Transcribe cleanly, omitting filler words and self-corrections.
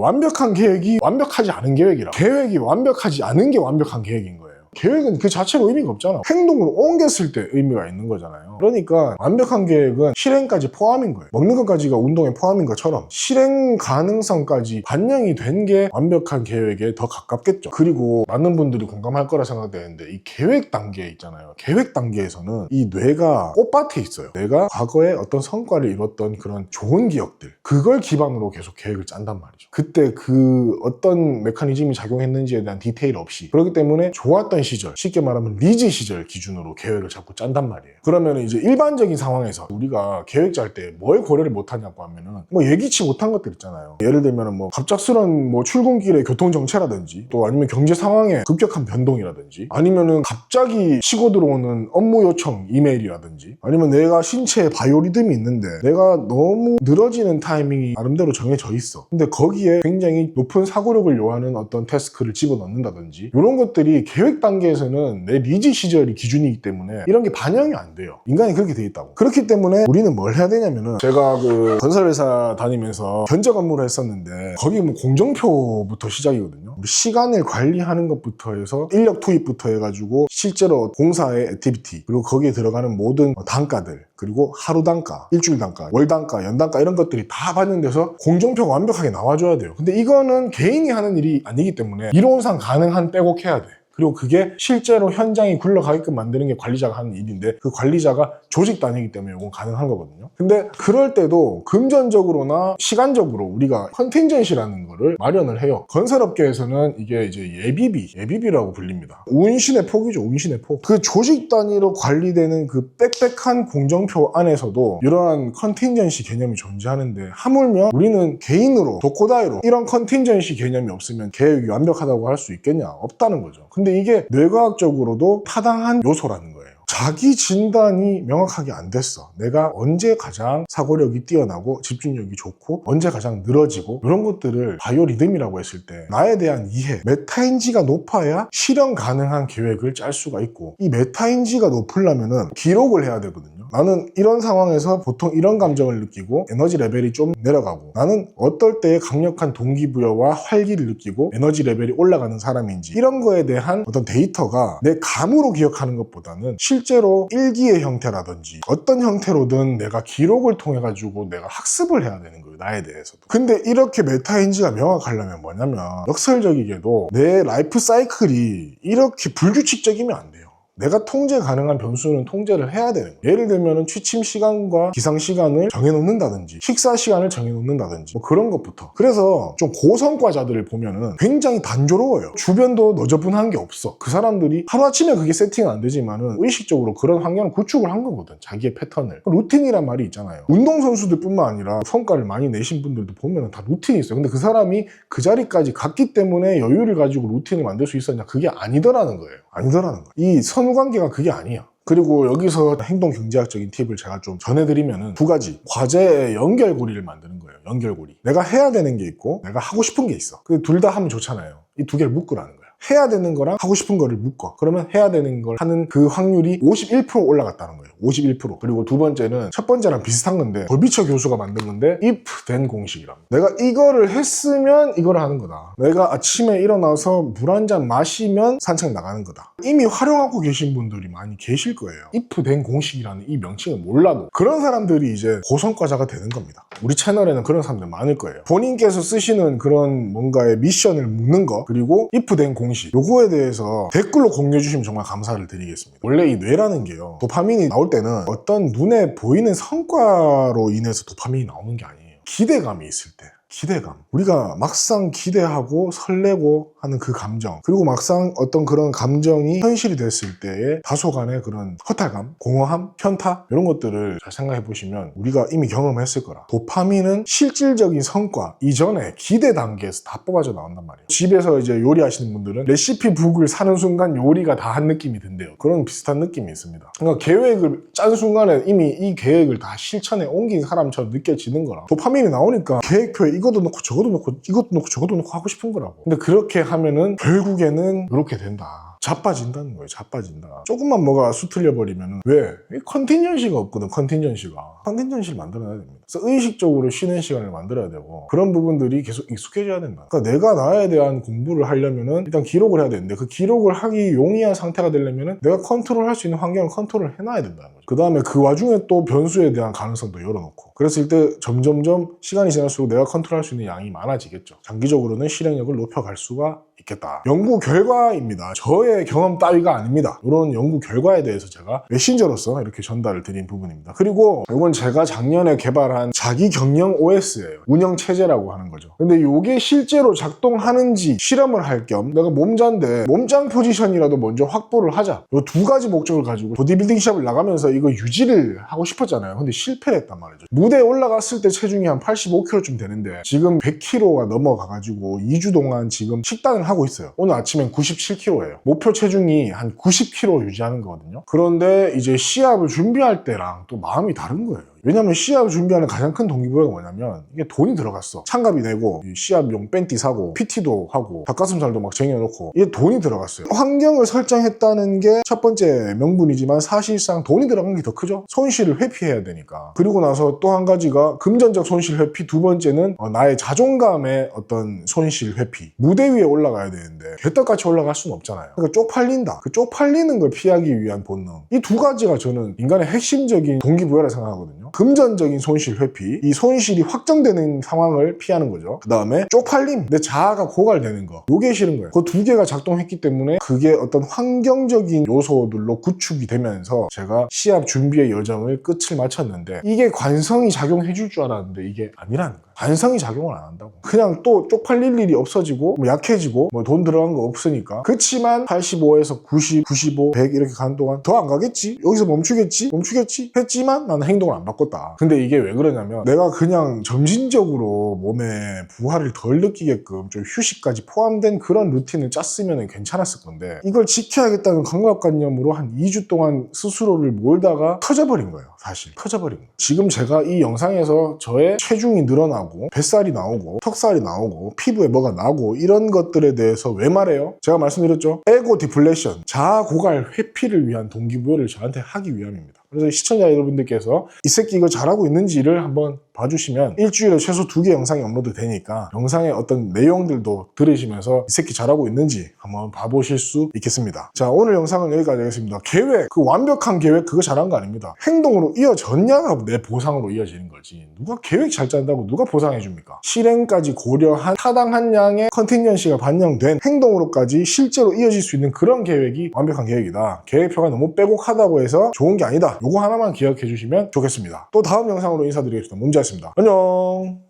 완벽한 계획이 완벽하지 않은 계획이라. 계획이 완벽하지 않은 게 완벽한 계획인 거예요. 계획은 그 자체로 의미가 없잖아. 행동으로 옮겼을 때 의미가 있는 거잖아요. 그러니까 완벽한 계획은 실행까지 포함인 거예요. 먹는 것까지가 운동에 포함인 것처럼 실행 가능성까지 반영이 된 게 완벽한 계획에 더 가깝겠죠. 그리고 많은 분들이 공감할 거라 생각되는데 이 계획 단계 있잖아요. 계획 단계에서는 이 뇌가 꽃밭에 있어요. 내가 과거에 어떤 성과를 이뤘던 그런 좋은 기억들, 그걸 기반으로 계속 계획을 짠단 말이죠. 그때 그 어떤 메커니즘이 작용했는지에 대한 디테일 없이, 그렇기 때문에 좋았던 시절, 쉽게 말하면 리즈 시절 기준으로 계획을 자꾸 짠단 말이에요. 그러면 이제 일반적인 상황에서 우리가 계획 짤 때 뭘 고려를 못하냐고 하면은 뭐 예기치 못한 것들 있잖아요. 예를 들면 뭐 갑작스런 뭐 출근길의 교통 정체라든지, 또 아니면 경제 상황의 급격한 변동이라든지, 아니면은 갑자기 치고 들어오는 업무 요청 이메일이라든지, 아니면 내가 신체에 바이오리듬이 있는데 내가 너무 늘어지는 타이밍이 나름대로 정해져 있어. 근데 거기에 굉장히 높은 사고력을 요하는 어떤 태스크를 집어넣는다든지, 이런 것들이 계획 단계에서는 내 리즈 시절이 기준이기 때문에 이런 게 반영이 안 돼요. 인간이 그렇게 돼 있다고. 그렇기 때문에 우리는 뭘 해야 되냐면은, 제가 그 건설회사 다니면서 견적 업무를 했었는데 거기 뭐 공정표부터 시작이거든요. 우리 시간을 관리하는 것부터 해서 인력 투입부터 해가지고 실제로 공사의 액티비티, 그리고 거기에 들어가는 모든 단가들, 그리고 하루 단가, 일주일 단가, 월 단가, 연 단가, 이런 것들이 다 반영돼서 공정표가 완벽하게 나와줘야 돼요. 근데 이거는 개인이 하는 일이 아니기 때문에 이론상 가능한 빼곡해야 돼. 그리고 그게 실제로 현장이 굴러가게끔 만드는 게 관리자가 하는 일인데, 그 관리자가 조직 단위이기 때문에 이건 가능한 거거든요. 근데 그럴 때도 금전적으로나 시간적으로 우리가 컨틴전시라는 거를 마련을 해요. 건설업계에서는 이게 이제 예비비라고 불립니다. 운신의 폭이죠, 운신의 폭. 그 조직 단위로 관리되는 그 빽빽한 공정표 안에서도 이러한 컨틴전시 개념이 존재하는데, 하물며 우리는 개인으로 도코다이로 이런 컨틴전시 개념이 없으면 계획이 완벽하다고 할 수 있겠냐? 없다는 거죠. 근데 이게 뇌과학적으로도 타당한 요소라는 거예요. 자기 진단이 명확하게 안 됐어. 내가 언제 가장 사고력이 뛰어나고 집중력이 좋고 언제 가장 늘어지고, 이런 것들을 바이오리듬이라고 했을 때 나에 대한 이해, 메타인지가 높아야 실현 가능한 계획을 짤 수가 있고, 이 메타인지가 높으려면은 기록을 해야 되거든요. 나는 이런 상황에서 보통 이런 감정을 느끼고 에너지 레벨이 좀 내려가고, 나는 어떨 때에 강력한 동기부여와 활기를 느끼고 에너지 레벨이 올라가는 사람인지, 이런 거에 대한 어떤 데이터가 내 감으로 기억하는 것보다는 실제로 일기의 형태라든지 어떤 형태로든 내가 기록을 통해 가지고 내가 학습을 해야 되는 거예요, 나에 대해서도. 근데 이렇게 메타인지가 명확하려면 뭐냐면, 역설적이게도 내 라이프 사이클이 이렇게 불규칙적이면 안 돼요. 내가 통제 가능한 변수는 통제를 해야 되는 거예요. 예를 들면 취침 시간과 기상 시간을 정해놓는다든지, 식사 시간을 정해놓는다든지, 뭐 그런 것부터. 그래서 좀 고성과자들을 보면은 굉장히 단조로워요. 주변도 너저분한 게 없어. 그 사람들이 하루아침에 그게 세팅은 안 되지만은 의식적으로 그런 환경을 구축을 한 거거든, 자기의 패턴을. 루틴이란 말이 있잖아요. 운동선수들 뿐만 아니라 성과를 많이 내신 분들도 보면은 다 루틴이 있어요. 근데 그 사람이 그 자리까지 갔기 때문에 여유를 가지고 루틴을 만들 수 있었냐? 그게 아니더라는 거예요. 아니더라는 거예요. 이 선후관계가 그게 아니야. 그리고 여기서 행동경제학적인 팁을 제가 좀 전해드리면은, 두 가지. 과제의 연결고리를 만드는 거예요. 연결고리. 내가 해야 되는 게 있고 내가 하고 싶은 게 있어. 그 둘 다 하면 좋잖아요. 이 두 개를 묶으라는 거예요. 해야 되는 거랑 하고 싶은 거를 묶어. 그러면 해야 되는 걸 하는 그 확률이 51% 올라갔다는 거예요. 51%. 그리고 두 번째는 첫 번째랑 비슷한 건데, 더비처 교수가 만든 건데, if then 공식이랍니다. 내가 이거를 했으면 이거를 하는 거다. 내가 아침에 일어나서 물 한 잔 마시면 산책 나가는 거다. 이미 활용하고 계신 분들이 많이 계실 거예요. if then 공식이라는 이 명칭을 몰라도. 그런 사람들이 이제 고성과자가 되는 겁니다. 우리 채널에는 그런 사람들 많을 거예요. 본인께서 쓰시는 그런 뭔가의 미션을 묶는 거, 그리고 if then 공식, 요거에 대해서 댓글로 공유해 주시면 정말 감사를 드리겠습니다. 원래 이 뇌라는 게요, 도파민이 나올 때는 어떤 눈에 보이는 성과로 인해서 도파민이 나오는 게 아니에요. 기대감이 있을 때, 기대감. 우리가 막상 기대하고 설레고 하는 그 감정, 그리고 막상 어떤 그런 감정이 현실이 됐을 때의 다소간의 그런 허탈감, 공허함, 현타, 이런 것들을 잘 생각해 보시면 우리가 이미 경험했을 거라. 도파민은 실질적인 성과 이전에 기대 단계에서 다 뽑아져 나온단 말이에요. 집에서 이제 요리하시는 분들은 레시피 북을 사는 순간 요리가 다 한 느낌이 든대요. 그런 비슷한 느낌이 있습니다. 그러니까 계획을 짠 순간에 이미 이 계획을 다 실천에 옮긴 사람처럼 느껴지는 거라. 도파민이 나오니까 계획표에 이것도 넣고 저것도 넣고 이것도 넣고 저것도 넣고 하고 싶은 거라고. 근데 그렇게 하면은 결국에는 이렇게 된다. 자빠진다는 거예요. 자빠진다. 조금만 뭐가 수틀려버리면 왜? 컨틴전시가 없거든. 컨틴전시를 만들어야 됩니다. 그래서 의식적으로 쉬는 시간을 만들어야 되고 그런 부분들이 계속 익숙해져야 된다. 그러니까 내가 나에 대한 공부를 하려면은 일단 기록을 해야 되는데 그 기록을 하기 용이한 상태가 되려면은 내가 컨트롤할 수 있는 환경을 컨트롤 해놔야 된다는 거죠. 그 다음에 그 와중에 또 변수에 대한 가능성도 열어놓고 그랬을 때 점점점 시간이 지날수록 내가 컨트롤할 수 있는 양이 많아지겠죠. 장기적으로는 실행력을 높여갈 수가 있겠다. 연구 결과입니다. 저의 경험 따위가 아닙니다. 이런 연구 결과에 대해서 제가 메신저로서 이렇게 전달을 드린 부분입니다. 그리고 이건 제가 작년에 개발한 자기 경영 OS예요. 운영 체제라고 하는 거죠. 근데 이게 실제로 작동하는지 실험을 할 겸 내가 몸자인데 몸짱 포지션이라도 먼저 확보를 하자. 이 두 가지 목적을 가지고 보디빌딩 시합을 나가면서 이거 유지를 하고 싶었잖아요. 근데 실패를 했단 말이죠. 무대에 올라갔을 때 체중이 한 85kg쯤 되는데 지금 100kg가 넘어가가지고 2주 동안 지금 식단을 하고 있어요. 오늘 아침엔 97kg예요. 목표 체중이 한 90kg 유지하는 거거든요. 그런데 이제 시합을 준비할 때랑 또 마음이 다른 거예요. 왜냐면 시합을 준비하는 가장 큰 동기부여가 뭐냐면 이게 돈이 들어갔어. 참가비 내고 시합용 팬티 사고 PT도 하고 닭가슴살도 막 쟁여놓고 이게 돈이 들어갔어요. 환경을 설정했다는 게 첫 번째 명분이지만 사실상 돈이 들어간 게 더 크죠. 손실을 회피해야 되니까. 그리고 나서 또 한 가지가 금전적 손실 회피, 두 번째는 나의 자존감의 어떤 손실 회피. 무대 위에 올라가야 되는데 개떡같이 올라갈 수는 없잖아요. 그러니까 쪽팔린다. 그 쪽팔리는 걸 피하기 위한 본능. 이 두 가지가 저는 인간의 핵심적인 동기부여라 생각하거든요. 금전적인 손실 회피, 이 손실이 확정되는 상황을 피하는 거죠. 그 다음에 쪽팔림, 내 자아가 고갈되는 거, 요게 싫은 거예요. 그 두 개가 작동했기 때문에 그게 어떤 환경적인 요소들로 구축이 되면서 제가 시합 준비의 여정을 끝을 마쳤는데 이게 관성이 작용해 줄 줄 알았는데 이게 아니라는 거예요. 관성이 작용을 안 한다고. 그냥 또 쪽팔릴 일이 없어지고 뭐 약해지고 뭐 돈 들어간 거 없으니까. 그렇지만 85에서 90, 95, 100 이렇게 가는 동안 더 안 가겠지? 여기서 멈추겠지? 했지만 나는 행동을 안 바꿨다. 근데 이게 왜 그러냐면 내가 그냥 점진적으로 몸에 부하를 덜 느끼게끔 좀 휴식까지 포함된 그런 루틴을 짰으면 괜찮았을 건데 이걸 지켜야겠다는 강박관념으로 한 2주 동안 스스로를 몰다가 터져버린 거예요. 사실 터져버린 거예요. 지금 제가 이 영상에서 저의 체중이 늘어나고 뱃살이 나오고 턱살이 나오고 피부에 뭐가 나고 이런 것들에 대해서 왜 말해요? 제가 말씀드렸죠. 에고 디플레이션, 자아 고갈 회피를 위한 동기부여를 저한테 하기 위함입니다. 그래서 시청자 여러분들께서 이 새끼 이거 잘하고 있는지를 한번 봐주시면 일주일에 최소 2개 영상이 업로드 되니까 영상의 어떤 내용들도 들으시면서 이 새끼 잘하고 있는지 한번 봐보실 수 있겠습니다. 자, 오늘 영상은 여기까지 하겠습니다. 계획, 그 완벽한 계획 그거 잘한 거 아닙니다. 행동으로 이어졌냐가 내 보상으로 이어지는 거지. 누가 계획 잘 짠다고 누가 보상해 줍니까? 실행까지 고려한 타당한 양의 컨틴전시가 반영된 행동으로까지 실제로 이어질 수 있는 그런 계획이 완벽한 계획이다. 계획표가 너무 빼곡하다고 해서 좋은 게 아니다. 요거 하나만 기억해 주시면 좋겠습니다. 또 다음 영상으로 인사드리겠습니다. 문제였습니다. 안녕.